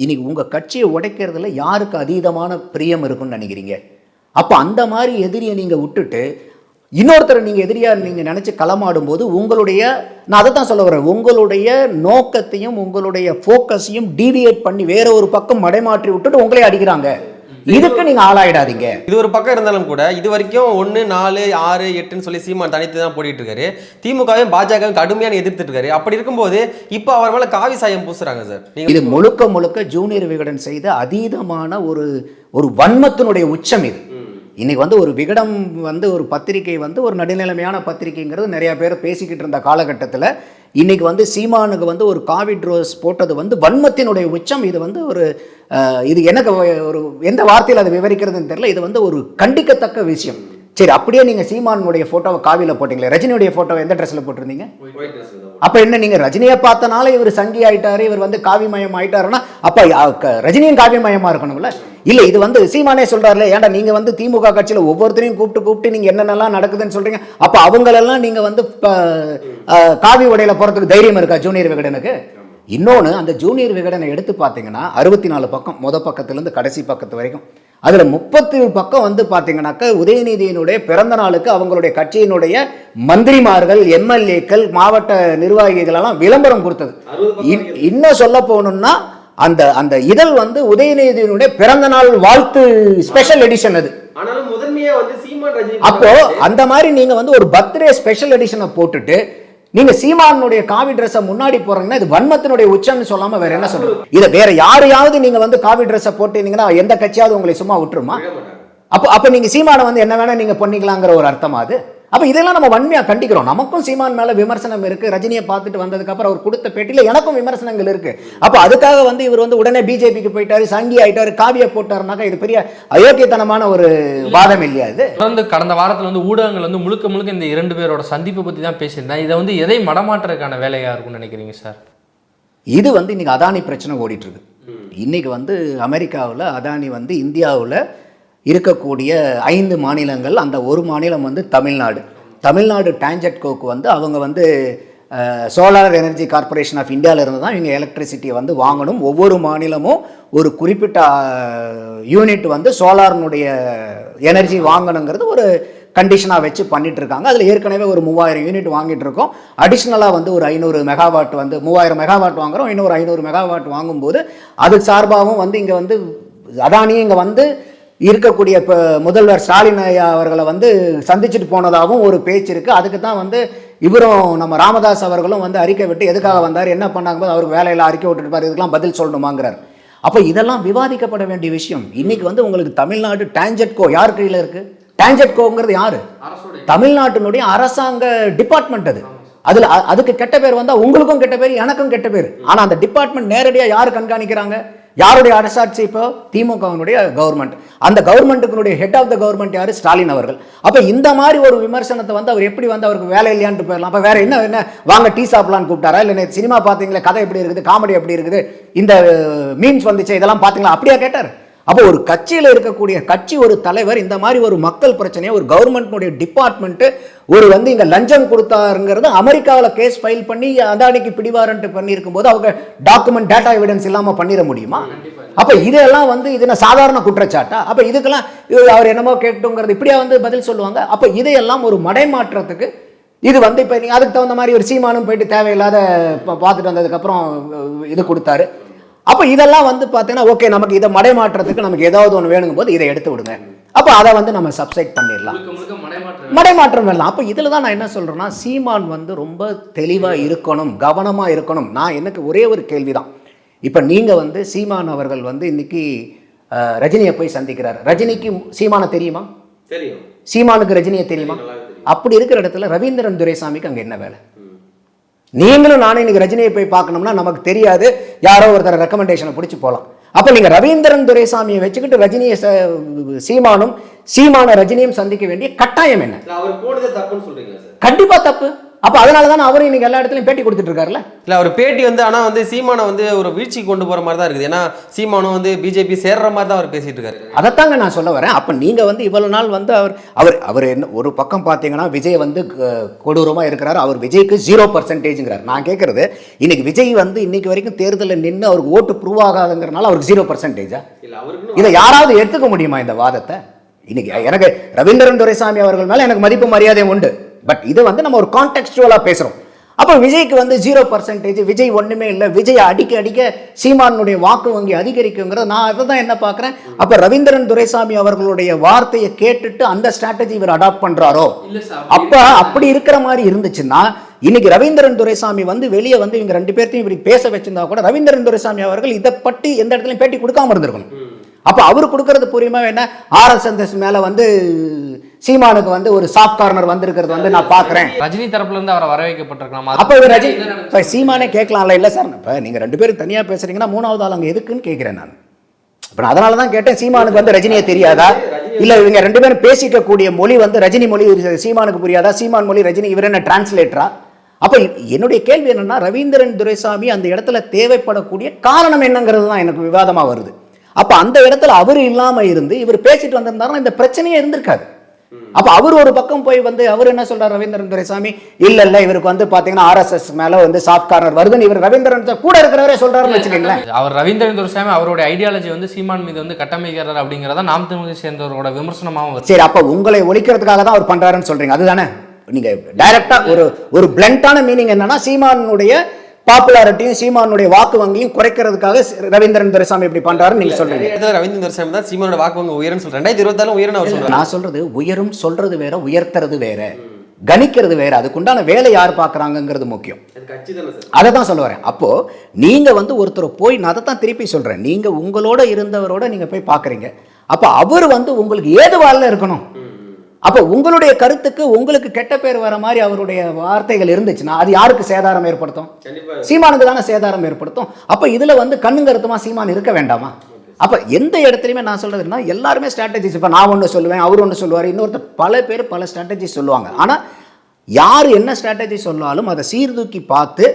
B: இன்னைக்கு உங்க கட்சியை உடைக்கிறதுல யாருக்கு அதீதமான பிரியம் இருக்குன்னு நினைக்கிறீங்க? அப்போ அந்த மாதிரி எதிரியை நீங்கள் விட்டுட்டு இன்னொருத்தர் நீங்கள் எதிரியாக நீங்கள் நினச்சி களமாடும் போது உங்களுடைய, நான் அதை தான் சொல்ல வரேன், உங்களுடைய நோக்கத்தையும் உங்களுடைய ஃபோக்கஸையும் டீவியேட் பண்ணி வேற ஒரு பக்கம் மடைமாற்றி விட்டுட்டு உங்களே அடிக்கிறாங்க. இதுக்கு நீங்க ஆளாயிடாதீங்க.
A: இது ஒரு பக்கம் இருந்தாலும் கூட இது வரைக்கும் 1, 4, 6, 8ன்னு சொல்லி சீமான் தனித்து தான் போட்டிட்டு இருக்காரு. திமுகவும் பாஜகவும் கடுமையான எதிர்த்துட்டு இருக்காரு. அப்படி இருக்கும்போது இப்போ அவர் மேல காவி சாயம் பூசுறாங்க சார்.
B: இது முழுக்க ஜூனியர் விகடன் செய்த அதீதமான ஒரு வன்மத்தினுடைய உச்சம் இது. இன்னைக்கு வந்து ஒரு விகடம் வந்து ஒரு பத்திரிகை வந்து ஒரு நடுநிலைமையான பத்திரிகைங்கிறது நிறைய பேர் பேசிக்கிட்டு இருந்த காலகட்டத்தில் இன்னைக்கு வந்து சீமானுக்கு வந்து ஒரு காவி ட்ரோஸ் போட்டது வந்து வன்மத்தினுடைய உச்சம். இது வந்து இது எனக்கு ஒரு எந்த வார்த்தையில் அதை விவரிக்கிறதுன்னு தெரியல. இது வந்து ஒரு கண்டிக்கத்தக்க விஷயம். சரி, அப்படியே நீங்க சீமானுடைய போட்டோவை காவியில் போட்டீங்களே, ரஜினியுடைய போட்டோவை எந்த ட்ரெஸ்ல போட்டிருந்தீங்க? அப்ப என்ன, நீங்க ரஜினியை பார்த்தனால இவர் சங்கி ஆயிட்டாரு, இவர் வந்து காவிமயம் ஆயிட்டாருன்னா அப்ப ரஜினியும் காவிமயமா இருக்கணும்ல? இல்ல, இது வந்து சீமானே சொல்றாருல, ஏன்டா நீங்க வந்து திமுக கட்சியில ஒவ்வொருத்தரையும் கூப்பிட்டு நீங்க என்னென்னலாம் நடக்குதுன்னு சொல்றீங்க, அப்ப அவங்களெல்லாம் நீங்க வந்து காவி உடையில போறதுக்கு தைரியம் இருக்கா ஜூனியர் விகடனுக்கு? இன்னொன்னு, அந்த ஜூனியர் விகடனை எடுத்து பார்த்தீங்கன்னா 64 பக்கம், முதல் பக்கத்திலிருந்து கடைசி பக்கத்து வரைக்கும், அதுல 30 பக்கம் வந்து பாத்தீங்கன்னாக்க உதயநிதியினுடைய பிறந்த நாளுக்கு அவங்களுடைய கட்சியினுடைய மந்திரிமார்கள், எம்எல்ஏக்கள், மாவட்ட நிர்வாகிகள் எல்லாம் விளம்பரம் கொடுத்தது. இன்னும் சொல்ல போகணும்னா அந்த இதழ் வந்து உதயநிதியினுடைய பிறந்த நாள் வாழ்த்து ஸ்பெஷல் எடிஷன் அது. அப்போ அந்த மாதிரி நீங்க வந்து ஒரு பர்த்டே ஸ்பெஷல் எடிஷனை போட்டுட்டு நீங்க சீமானுடைய காவி ட்ரெஸ்ஸை முன்னாடி போறீங்கன்னா இது வன்மத்தினுடைய உச்சம்னு சொல்லாம வேற என்ன சொல்றீங்க? இதை வேற யாரையாவது நீங்க வந்து காவி ட்ரெஸ்ஸை போட்டீங்கன்னா எந்த கட்சியாவது உங்களை சும்மா விட்டுருமா? அப்ப நீங்க சீமானை வந்து என்ன வேணா நீங்க பண்ணிக்கலாங்கிற ஒரு அர்த்தமா அது? அப்ப இதெல்லாம் நம்ம வன்மையா கண்டிக்கிறோம். நமக்கும் சீமான் மேல விமர்சனம் இருக்கு. ரஜினியை பார்த்துட்டு வந்ததுக்கு அப்புறம் அவர் கொடுத்த பேட்டியில எனக்கும் விமர்சனங்கள் இருக்கு. அப்ப அதுக்காக வந்து இவர் வந்து உடனே பிஜேபிக்கு போயிட்டாரு, சங்கி ஆயிட்டாரு, காவியை போட்டாருனாக்கா இது பெரிய அயோக்கியத்தனமான ஒரு வாதம் இல்லையா? இது
C: தொடர்ந்து கடந்த வாரத்தில் வந்து ஊடகங்கள் வந்து முழுக்க இந்த 2 பேரோட சந்திப்பை பத்தி தான் பேசியிருந்தேன். இதை வந்து எதை மடமாற்றுறதுக்கான வேலையா இருக்கும்னு நினைக்கிறீங்க சார்?
B: இது வந்து இன்னைக்கு அதானி பிரச்சனை ஓடிட்டு இருக்கு. இன்னைக்கு வந்து அமெரிக்காவில் அதானி வந்து இந்தியாவில் இருக்கக்கூடிய 5 மாநிலங்கள், அந்த ஒரு மாநிலம் வந்து தமிழ்நாடு டான்ஜெட்கோக்கு வந்து அவங்க வந்து சோலார் எனர்ஜி கார்பரேஷன் ஆஃப் இந்தியாவில் இருந்து தான் இவங்க எலக்ட்ரிசிட்டியை வந்து வாங்கணும். ஒவ்வொரு மாநிலமும் ஒரு குறிப்பிட்ட யூனிட் வந்து சோலார்னுடைய எனர்ஜி வாங்கணுங்கிறது ஒரு கண்டிஷனாக வச்சு பண்ணிட்டு இருக்காங்க. அதில் ஏற்கனவே ஒரு 3000 யூனிட் வாங்கிட்டு இருக்கோம். அடிஷ்னலாக வந்து ஒரு 500 மெகாவாட் வந்து 3000 மெகாவாட் வாங்குறோம். இன்னொரு 500 மெகாவாட் வாங்கும்போது அது சார்பாகவும் வந்து இங்கே வந்து அதானியும் இங்கே வந்து இருக்கக்கூடிய இப்போ முதல்வர் ஸ்டாலின் ஐயா அவர்களை வந்து சந்திச்சுட்டு போனதாகவும் ஒரு பேச்சு இருக்குது. அதுக்கு தான் வந்து இவரும் நம்ம ராமதாஸ் அவர்களும் வந்து அறிக்கை விட்டு எதுக்காக வந்தார், என்ன பண்ணாங்க போது அவருக்கு வேலையில் அறிக்கை விட்டுருப்பார், இதுக்கெல்லாம் பதில் சொல்லணுமாங்கிறார். அப்போ இதெல்லாம் விவாதிக்கப்பட வேண்டிய விஷயம். இன்னைக்கு வந்து உங்களுக்கு தமிழ்நாடு டான்ஜெட்கோ யார் கையில் இருக்குது? டான்ஜெட்கோங்கிறது யாரு? தமிழ்நாட்டினுடைய அரசாங்க டிபார்ட்மெண்ட். அதுல அதுக்கு கெட்ட பேர் வந்தா உங்களுக்கும் கெட்ட பேர், எனக்கும் கெட்ட பேர். ஆனா அந்த டிபார்ட்மெண்ட் நேரடியா யாரு கண்காணிக்கிறாங்க? யாருடைய அரசாட்சி? இப்போ திமுகவினுடைய கவர்மெண்ட். அந்த கவர்மெண்ட்டுக்கு ஹெட் ஆஃப் த கவர்மெண்ட் யாரு? ஸ்டாலின் அவர்கள். அப்ப இந்த மாதிரி ஒரு விமர்சனத்தை வந்து அவர் எப்படி வந்து அவருக்கு வேலை இல்லையான்னு போயிடலாம். அப்ப வேற என்ன வாங்க டீ சாப்பிடலான்னு கூப்பிட்டாரா? இல்லை சினிமா பார்த்தீங்களா, கதை எப்படி இருக்குது, காமெடி எப்படி இருக்குது, இந்த மீம்ஸ் வந்துச்சு இதெல்லாம் பார்த்தீங்களா, அப்படியா கேட்டார்? அப்போ ஒரு கட்சியில் இருக்கக்கூடிய கட்சி ஒரு தலைவர் இந்த மாதிரி ஒரு மக்கள் பிரச்சனையை ஒரு கவர்மெண்ட்னுடைய டிபார்ட்மெண்ட் ஒரு வந்து இங்கே லஞ்சம் கொடுத்தாருங்கிறது அமெரிக்காவில் கேஸ் ஃபைல் பண்ணி அதானிக்கு பிடிவாரண்ட் பண்ணியிருக்கும் போது அவங்க டாக்குமெண்ட் டேட்டா எவிடன்ஸ் இல்லாமல் பண்ணிட முடியுமா? அப்போ இதெல்லாம் வந்து இது சாதாரண குற்றச்சாட்டா? அப்போ இதுக்கெல்லாம் அவர் என்னமோ கேட்டுங்கிறது இப்படியா வந்து பதில் சொல்லுவாங்க? அப்போ இதையெல்லாம் ஒரு மடைமாற்றத்துக்கு இது வந்து இப்போ நீங்கள் அதுக்கு தகுந்த மாதிரி ஒரு சீமானும் போயிட்டு தேவையில்லாத பார்த்துட்டு வந்ததுக்கப்புறம் இது கொடுத்தாரு. அப்போ இதெல்லாம் வந்து பார்த்தீங்கன்னா ஓகே, நமக்கு இதை மடைமாற்றத்துக்கு நமக்கு ஏதாவது ஒன்று வேணுங்கும் போது இதை எடுத்து விடுங்க. அப்போ அதை வந்து நம்ம சப்சைட் பண்ணிடலாம், மடைமாற்றம் வரலாம். அப்போ இதில் தான் நான் என்ன சொல்கிறேன்னா, சீமான் வந்து ரொம்ப தெளிவாக இருக்கணும், கவனமாக இருக்கணும். நான் எனக்கு ஒரே ஒரு கேள்வி தான். இப்போ நீங்கள் வந்து சீமான் அவர்கள் வந்து இன்னைக்கு ரஜினியை போய் சந்திக்கிறார். ரஜினிக்கு சீமானை தெரியுமா? தெரியும். சீமானுக்கு ரஜினியை தெரியுமா? அப்படி இருக்கிற இடத்துல ரவீந்திரன் துரைசாமிக்கு அங்கே என்ன வேலை? நீங்களும் நானும் இன்னைக்கு ரஜினியை போய் பார்க்கணும்னா நமக்கு தெரியாது, யாரோ ஒருத்தர் ரெக்கமெண்டேஷனை பிடிச்சி போகலாம். அப்போ நீங்கள் ரவீந்திரன் துரைசாமியை வச்சுக்கிட்டு ரஜினியை சீமான ரஜினியும் சந்திக்க வேண்டிய கட்டாயம் என்ன?
A: அவர் போனதே தப்புன்னு சொல்றீங்க சார்?
B: கண்டிப்பா தப்பு. அப்போ அதனால தான் அவரும் இன்னைக்கு எல்லா இடத்துலையும் பேட்டி கொடுத்துட்டு இருக்காருல்ல.
A: இல்லை, அவர் பேட்டி வந்து ஆனால் வந்து சீமானை வந்து ஒரு வீழ்ச்சிக்கு கொண்டு போகிற மாதிரி தான் இருக்குது. ஏன்னா சீமானும் வந்து பிஜேபி சேர்ற மாதிரி தான் அவர் பேசிட்டு இருக்காரு.
B: அதைத்தாங்க நான் சொல்ல வரேன். அப்போ நீங்கள் வந்து இவ்வளவு நாள் வந்து அவர் என்ன ஒரு பக்கம் பார்த்தீங்கன்னா விஜய் வந்து கொடூரமாக இருக்கிறார், அவர் விஜய்க்கு 0%ங்கிறார். நான் கேட்குறது, இன்னைக்கு விஜய் வந்து இன்னைக்கு வரைக்கும் தேர்தலில் நின்று அவருக்கு ஓட்டு ப்ரூவ் ஆகாதுங்கிறனால அவருக்கு 0%? இதை யாராவது எடுத்துக்க முடியுமா இந்த வாதத்தை? இன்னைக்கு எனக்கு ரவீந்திரன் துரைசாமி அவர்கள் மேலே எனக்கு மதிப்பு மரியாதை உண்டு. பட் இது வந்து நம்ம ஒரு கான்டெக்ஸ்டுவலா பேசுறோம். அப்போ விஜய்க்கு வந்து 0%, விஜய் ஒண்ணுமே இல்லை, விஜய் அடிக்க சீமானுடைய வாக்கு வங்கி அதிகரிக்குங்கிறது நான் அதை தான் என்ன பார்க்குறேன். அப்போ ரவீந்திரன் துரைசாமி அவர்களுடைய வார்த்தையை கேட்டுட்டு அந்த ஸ்ட்ராட்டஜி இவர் அடாப்ட் பண்றாரோ? அப்ப அப்படி இருக்கிற மாதிரி இருந்துச்சுன்னா இன்னைக்கு ரவீந்திரன் துரைசாமி வந்து வெளியே வந்து இவங்க ரெண்டு பேர்த்தையும் இப்படி பேச வச்சிருந்தா கூட ரவீந்திரன் துரைசாமி அவர்கள் இதை பற்றி எந்த இடத்துலையும் பேட்டி கொடுக்காம இருந்திருக்கணும். அப்போ அவர் கொடுக்கறது புரியுமா என்ன? RSS மேல வந்து சீமானுக்கு வந்து ஒரு சாஃப்ட் கார்னர் வந்திருக்கிறது வந்து நான் பார்க்குறேன்.
C: ரஜினி தரப்புல இருந்து அவரை வரவேற்கப்பட்டிருக்கலாம்.
B: அப்போ ரஜினி இப்போ சீமானே கேட்கலாம்ல? இல்லை சார், இப்போ நீங்கள் ரெண்டு பேரும் தனியாக பேசுறீங்கன்னா மூணாவது ஆள் அங்கே எதுக்குன்னு கேட்குறேன் நான். இப்போ அதனால தான் கேட்டேன், சீமானுக்கு வந்து ரஜினியை தெரியாதா? இல்லை இவங்க ரெண்டு பேரும் பேசிக்கக்கூடிய மொழி வந்து ரஜினி மொழி சீமானுக்கு புரியாதா? சீமான் மொழி ரஜினி, இவர் என்ன டிரான்ஸ்லேட்டரா? அப்போ என்னுடைய கேள்வி என்னன்னா, ரவீந்திரன் துரைசாமி அந்த இடத்துல தேவைப்படக்கூடிய காரணம் என்னங்கிறது தான் எனக்கு விவாதமாக வருது. அப்போ அந்த இடத்துல அவர் இல்லாமல் இருந்து இவர் பேசிட்டு வந்திருந்தாருன்னா இந்த பிரச்சனையே இருந்திருக்காது. அப்போ அவர் ஒரு பக்கம் போய் வந்து அவர் என்ன சொல்றாரு ரவீந்திரன் துரைசாமி, இல்ல இவருக்கு வந்து பாத்தீங்கன்னா RSS மேல வந்து சாஃப்ட் கார்னர் வருதுன்னு இவர் ரவீந்திரன் கூட இருக்கிறவரே சொல்றாருன்னு வச்சுக்கீங்களேன்.
C: அவர் ரவீந்திரன் துரைசாமி அவருடைய ஐடியாலஜி வந்து சீமான் மீது வந்து கட்டமைக்கிறார் அப்படிங்கிறத நாம் தமிழை சேர்ந்தவரோட விமர்சனமாகவும்.
B: சரி, அப்போ உங்களை ஒழிக்கிறதுக்காக தான் அவர் பண்றாருன்னு சொல்றீங்க, அதுதானே? நீங்க டைரக்டா ஒரு பிளண்டான மீனிங் என்னன்னா, சீமானுடைய பாப்புலாரிட்டியும் சீமானுடைய வாக்கு வங்கியும் குறைக்கிறதுக்காக ரவீந்திரன் துரைசாமி இப்படி பண்றாரு நீங்க சொல்றீங்க.
A: ரவீந்திரன் துரைசாமி தான் சீமானோட வாக்கு வங்கி உயரும் சொல்றேன். 2024 உயரும் அவர் சொல்றாரு.
B: நான் சொல்றது உயரும் சொல்றது வேற, உயர்த்துறது வேற, கணிக்கிறது வேற. அதுக்குண்டான வேலை யார் பாக்குறாங்கிறது முக்கியம். அதை தான் சொல்ல வரேன். அப்போ நீங்க வந்து ஒருத்தர் போய், நான் அதை தான் திருப்பி சொல்றேன், நீங்க உங்களோட இருந்தவரோட நீங்க போய் பாக்குறீங்க. அப்ப அவர் வந்து உங்களுக்கு ஏதுவாக இருக்கணும். அப்போ உங்களுடைய கருத்துக்கு உங்களுக்கு கெட்ட பேர் வர மாதிரி அவருடைய வார்த்தைகள் இருந்துச்சுன்னா அது யாருக்கு சேதாரம் ஏற்படுத்தும்? சீமானுக்கு தானே சேதாரம் ஏற்படுத்தும். அப்போ இதுல வந்து கண்ணும் கருத்துமா சீமான் இருக்க வேண்டாமா? அப்போ எந்த இடத்துலையுமே நான் சொல்றதுன்னா எல்லாருமே ஸ்ட்ராட்டஜிஸ். இப்போ நான் ஒன்று சொல்லுவேன், அவர் ஒன்று சொல்லுவார், இன்னொருத்தர் பல பேர் பல ஸ்ட்ராட்டஜிஸ் சொல்லுவாங்க. ஆனால் யார் என்ன ஸ்ட்ராட்டஜி சொன்னாலும் அதை சீர்தூக்கி பார்த்து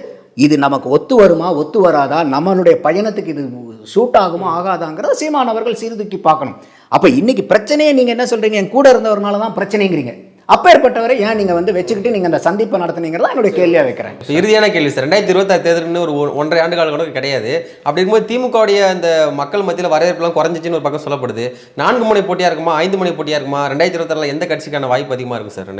B: இது நமக்கு ஒத்து வருமா ஒத்து வராதா, நம்மளுடைய பயணத்துக்கு இது சூட் ஆகுமா ஆகாதாங்கிறத சீமான் அவர்கள் சீர்தூக்கி பார்க்கணும். அப்போ இன்னைக்கு பிரச்சனையே நீங்கள் என்ன சொல்றீங்க, என் கூட இருந்தவர்னால தான் பிரச்சனைங்கிறீங்க. அப்பேற்பட்டவரை ஏன் நீங்க வந்து வச்சுக்கிட்டு நீங்க அந்த சந்திப்பை நடத்துனீங்கிறதா என்னுடைய கேள்வியா வைக்கிறேன்.
A: இறுதியான கேள்வி சார், 2026 தேர்தல்னு ஒரு 1.5 ஆண்டு கால கூட கிடையாது. அப்படி இருக்கும்போது திமுகவுடைய அந்த மக்கள் மத்தியில் வரவேற்பெல்லாம் குறைஞ்சிச்சுன்னு ஒரு பக்கம் சொல்லப்படுது. 4 முனை போட்டியா இருக்குமா 5 முனை போட்டியா இருக்குமா? 2026 எந்த கட்சிக்கான வாய்ப்பு அதிகமாக இருக்கும் சார்?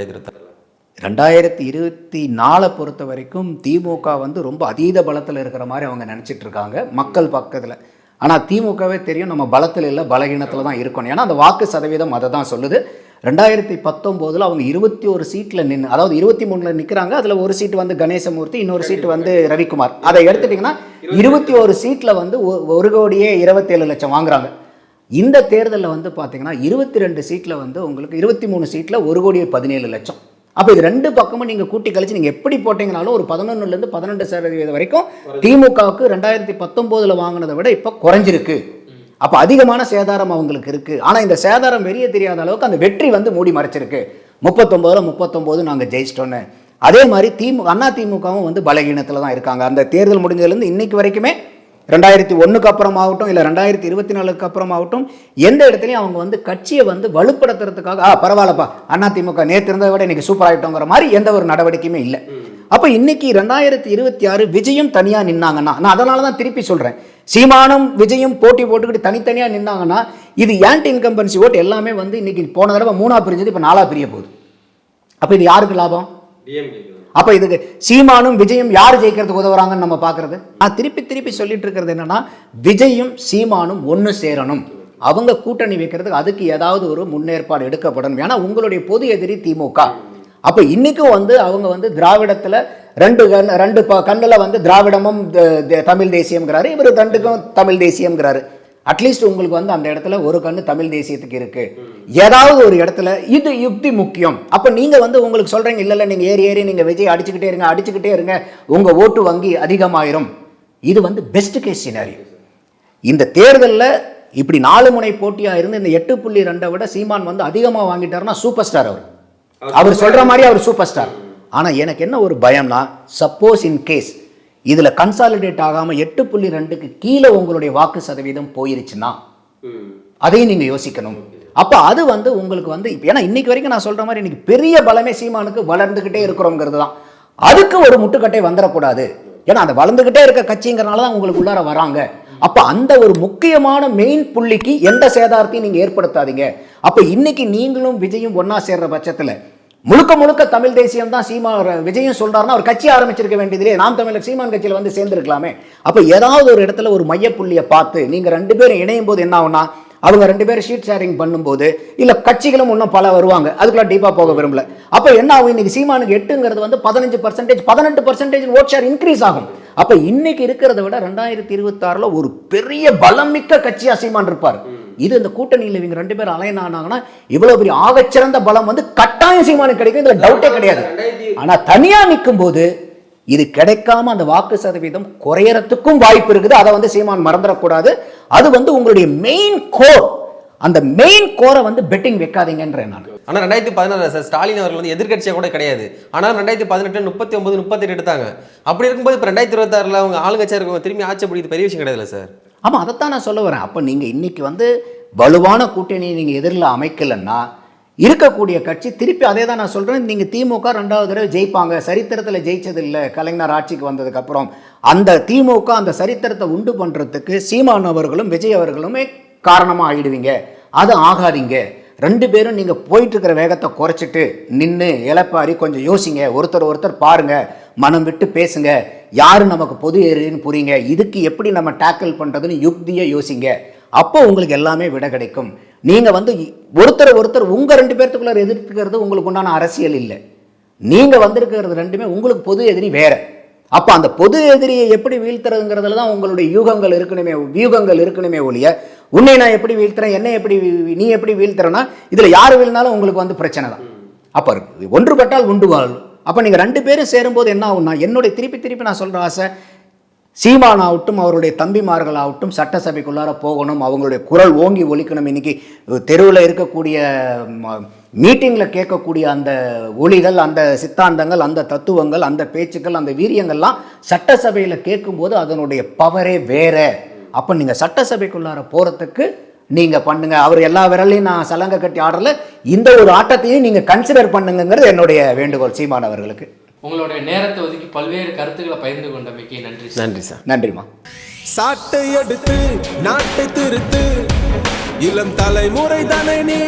B: 2024 பொறுத்த வரைக்கும் திமுக வந்து ரொம்ப அதீத பலத்தில் இருக்கிற மாதிரி அவங்க நினச்சிட்டு இருக்காங்க மக்கள் பக்கத்தில். ஆனால் திமுகவே தெரியும் நம்ம பலத்தில் இல்லை பலகீனத்தில் தான் இருக்கணும். ஏன்னா அந்த வாக்கு சதவீதம் அதை தான் சொல்லுது. 2019 அவங்க 21 சீட்டில் நின்று, அதாவது 23 நிற்கிறாங்க. அதில் ஒரு சீட்டு வந்து கணேசமூர்த்தி, இன்னொரு சீட்டு வந்து ரவிக்குமார். அதை எடுத்துட்டிங்கன்னா 21 சீட்டில் வந்து 1,27,00,000 வாங்குறாங்க. இந்த தேர்தலில் வந்து பார்த்தீங்கன்னா 22 சீட்டில் வந்து உங்களுக்கு 23 சீட்டில் 1,17,00,000. அப்போ இது ரெண்டு பக்கமும் நீங்கள் கூட்டி கழிச்சு நீங்கள் எப்படி போட்டிங்கனாலும் ஒரு 11% 12% வரைக்கும் திமுகவுக்கு 2019 வாங்கினதை விட இப்போ குறைஞ்சிருக்கு. அப்போ அதிகமான சேதாரம் அவங்களுக்கு இருக்குது. ஆனால் இந்த சேதாரம் வெளியே தெரியாத அளவுக்கு அந்த வெற்றி வந்து மூடி மறைச்சிருக்கு. 39 நாங்கள் ஜெயிச்சிட்டோன்னு. அதே மாதிரி அதிமுகவும் வந்து பலகீனத்தில் தான் இருக்காங்க. அந்த தேர்தல் முடிஞ்சதுலேருந்து இன்னைக்கு வரைக்குமே 2001க்கு அப்புறம் ஆகட்டும், இல்லை 2024க்கு அப்புறம் ஆகட்டும், எந்த இடத்துலையும் அவங்க வந்து கட்சியை வந்து வலுப்படுத்துறதுக்காக பரவாயில்லப்பா அதிமுக நேற்று இருந்ததை விட இன்னைக்கு சூப்பர் ஆகிட்டோங்கிற மாதிரி எந்த ஒரு நடவடிக்கையுமே இல்லை. அப்போ இன்னைக்கு 2026 விஜயும் தனியாக நின்னாங்கன்னா, நான் அதனால தான் திருப்பி சொல்கிறேன், சீமானும் விஜயும் போட்டி போட்டுக்கிட்டு தனித்தனியாக நின்னாங்கன்னா இது ஆன்டி இன்கம்பன்சி ஓட்டு எல்லாமே வந்து இன்னைக்கு போன தடவை 3ஆ பிரிஞ்சது, இப்போ 4ஆ பிரிய போகுது. அப்போ இது யாருக்கு லாபம்? அப்ப இதுக்கு சீமானும் விஜயும் யார் ஜெயிக்கிறதுக்கு உதவுறாங்கன்னு நம்ம பாக்குறது. நான் திருப்பி சொல்லிட்டு இருக்கிறது என்னன்னா, விஜயும் சீமானும் ஒன்னு சேரணும், அவங்க கூட்டணி வைக்கிறதுக்கு அதுக்கு ஏதாவது ஒரு முன்னேற்பாடு எடுக்கப்படணும். ஏன்னா உங்களுடைய பொது எதிரி திமுக. அப்ப இன்னைக்கும் வந்து அவங்க வந்து திராவிடத்துல ரெண்டு கண்ணுல வந்து திராவிடமும் தமிழ் தேசியம்ங்கிறாரு, இவர் ரெண்டுக்கும் தமிழ் தேசியம்ங்கிறாரு. அட்லீஸ்ட் உங்களுக்கு வந்து அந்த இடத்துல ஒரு கண்ணு தமிழ் தேசியத்துக்கு இருக்கு. ஏதாவது ஒரு இடத்துல இது யுக்தி முக்கியம். அப்ப நீங்க வந்து உங்களுக்கு சொல்றீங்க, இல்ல நீங்க ஏறி நீங்க விஜய் அடிச்சுக்கிட்டே இருங்க உங்க ஓட்டு வங்கி அதிகமாயிரும். இது வந்து பெஸ்ட் கேஸ் சினாரியோ. இந்த தேர்தலில் இப்படி 4 முனை போட்டியா இருந்து இந்த 8.2 விட சீமான் வந்து அதிகமா வாங்கிட்டாருன்னா சூப்பர் ஸ்டார். அவர் சொல்ற மாதிரி அவர் சூப்பர் ஸ்டார். ஆனா எனக்கு என்ன ஒரு பயம்னா, சப்போஸ் இன் கேஸ் இதுல கன்சாலிடேட் ஆகாம 8.2க்கு கீழே உங்களுடைய வாக்கு சதவீதம் போயிருச்சுன்னா அதையும் நீங்க யோசிக்கணும். அப்ப அது வந்து உங்களுக்கு வந்து ஏன்னா இன்னைக்கு வரைக்கும் நான் சொல்ற மாதிரி இன்னைக்கு பெரிய பலமே சீமானுக்கு வளர்ந்துகிட்டே இருக்கிறோங்கிறது தான். அதுக்கு ஒரு முட்டுக்கட்டை வந்துடக்கூடாது. ஏன்னா அந்த வளர்ந்துகிட்டே இருக்க கட்சிங்கிறனால தான் உங்களுக்கு உள்ளார வராங்க. அப்ப அந்த ஒரு முக்கியமான மெயின் புள்ளிக்கு எந்த சேதாரத்தையும் நீங்க ஏற்படுத்தாதீங்க. அப்ப இன்னைக்கு நீங்களும் விஜயும் ஒன்னா சேர்ற பட்சத்துல முழுக்க தமிழ் தேசியம் தான் விஜயும் சொல்றாருன்னா அவர் கட்சி ஆரம்பிச்சிருக்க வேண்டியதிலே நாம் தமிழர் சீமான் கட்சியில வந்து சேர்ந்திருக்கலாமே. அப்ப ஏதாவது ஒரு இடத்துல ஒரு மையப்புள்ளியை பார்த்து நீங்க 2 பேரும் இணையும் போது என்ன ஆகும்னா, அவங்க 2 பேரும் ஷீட் ஷேரிங் பண்ணும்போது இல்ல கட்சிகளும் இன்னும் பல வருவாங்க, அதுக்குள்ள டீப்பா போக விரும்பல. அப்ப என்ன ஆகும், இன்னைக்கு சீமானுக்கு 8ங்கிறது வந்து 15% 18% ஓட் ஷேர் இன்க்ரீஸ் ஆகும். அப்ப இன்னைக்கு இருக்கிறத விட 2026ல ஒரு பெரிய பலமிக்க கட்சியா சீமான் இருப்பார். இது இந்த கூட்டணியில் இவங்க 2 பேரும் அலைன் ஆனாங்கன்னா இவ்வளவு பெரிய ஆகச்சிறந்த பலம் வந்து கட்டாயம் சீமானுக்கு கிடைக்கும், இதுல டவுட்டே கிடையாது. ஆனா தனியா நிற்கும் போது இது கிடைக்காம அந்த வாக்கு சதவீதம் குறையறதுக்கும் வாய்ப்பு இருக்குது. அதை வந்து சீமான் மறந்துடக்கூடாது. அது வந்து உங்களுடைய மெயின் கோர். அந்த மெயின் கோரை வந்து பெட்டிங் வைக்காதீங்கன்ற நான்.
A: ஆனால் 2016 சார் ஸ்டாலின் அவர்கள் வந்து எதிர்கட்சியாக கூட கிடையாது. ஆனால் 2018 39 38 எடுத்தாங்க. அப்படி இருக்கும்போது இப்போ 2026 அவங்க ஆளுங்கட்சியாக இருக்கவங்க திரும்பி ஆட்சி பிடிக்கிறது பெரிய விஷயம் கிடையாதுல்ல சார்?
B: ஆமாம், அதைத்தான் நான் சொல்ல வரேன். அப்போ நீங்கள் இன்னைக்கு வந்து வலுவான கூட்டணியை நீங்கள் எதிரில் அமைக்கலைன்னா இருக்கக்கூடிய கட்சி திருப்பி அதே தான் நான் சொல்கிறேன். நீங்கள் திமுக 2வது தடவை ஜெயிப்பாங்க, சரித்திரத்தில் ஜெயிச்சது இல்லை கலைஞர் ஆட்சிக்கு வந்ததுக்கப்புறம். அந்த திமுக அந்த சரித்திரத்தை உண்டு பண்ணுறதுக்கு சீமான் அவர்களும் விஜய் அவர்களுமே காரணமாக ஆகிடுவீங்க. அது ஆகாதீங்க. 2 பேரும் நீங்கள் போயிட்டு இருக்கிற வேகத்தை குறைச்சிட்டு நின்று இழப்பாரி கொஞ்சம் யோசிங்க, ஒருத்தர் பாருங்க, மனம் விட்டு பேசுங்க, யாரு நமக்கு பொது எதிரின்னு புரியுங்க, இதுக்கு எப்படி நம்ம டேக்கிள் பண்ணுறதுன்னு யுக்தியை யோசிங்க. அப்போ உங்களுக்கு எல்லாமே விட கிடைக்கும். நீங்கள் வந்து ஒருத்தர் உங்கள் 2 பேர்த்துக்குள்ள எதிர்த்துக்கிறது உங்களுக்கு உண்டான அரசியல் இல்லை. நீங்கள் வந்திருக்கிறது 2மே உங்களுக்கு பொது எதிரி வேற. அப்போ அந்த பொது எதிரியை எப்படி வீழ்த்துறதுங்கிறதுல தான் உங்களுடைய வியூகங்கள் இருக்கணுமே ஒழிய உன்னை நான் எப்படி வீழ்த்துறேன், நீ எப்படி வீழ்த்துறேன்னா இதில் யார் வீழ்ந்தாலும் உங்களுக்கு வந்து பிரச்சனை தான். அப்போ ஒன்றுபட்டால் உண்டு வாழும். அப்போ நீங்கள் 2 பேரும் சேரும்போது என்ன ஆகும்னா, என்னுடைய திருப்பி நான் சொல்கிற ஆசை, சீமான் ஆகட்டும் அவருடைய தம்பிமார்கள் ஆகட்டும் சட்டசபைக்குள்ளார போகணும், அவங்களுடைய குரல் ஓங்கி ஒலிக்கணும். இன்னைக்கு தெருவில் இருக்கக்கூடிய மீட்டிங்கில் கேட்கக்கூடிய அந்த ஒளிகள், அந்த சித்தாந்தங்கள், அந்த தத்துவங்கள், அந்த பேச்சுக்கள், அந்த வீரியங்கள்லாம் சட்டசபையில் கேட்கும்போது அதனுடைய பவரே வேற. அப்போ நீங்கள் சட்டசபைக்குள்ளார போகிறதுக்கு நீங்கள் பண்ணுங்க. அவர் எல்லா விரலையும் நான் சலங்க கட்டி ஆடல, இந்த ஒரு ஆட்டத்தையும் நீங்கள் கன்சிடர் பண்ணுங்கிறது என்னுடைய வேண்டுகோள் சீமான் அவர்களுக்கு.
C: உங்களுடைய நேரத்தை ஒதுக்கி பல்வேறு கருத்துக்களை பகிர்ந்து கொண்டமைக்கு நன்றி.
A: நன்றி சார்.
B: நன்றிமா.
D: சாட்டை எடுத்து நாட்டை திருத்து, இளம் தலைமுறை தானே நீ